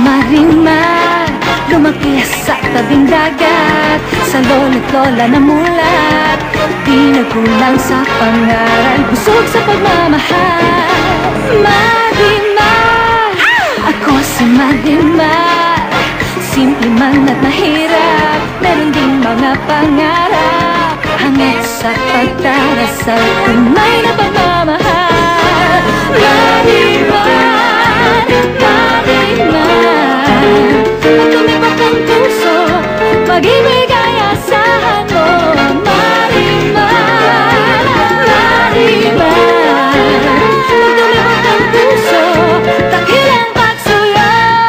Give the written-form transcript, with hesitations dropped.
Marimar, lumaki sa tabing dagat, sa lolo't lola na mulat, di nagkulang sa pangaral, busog sa pagmamahal. Marimar, ako si Marimar, simple man at mahirap, meron ding mga pangarap, hangad sa pagdarasal, tunay na pagmamahal. Marimar, Marimar, pag tumibok ang puso, pag-ibig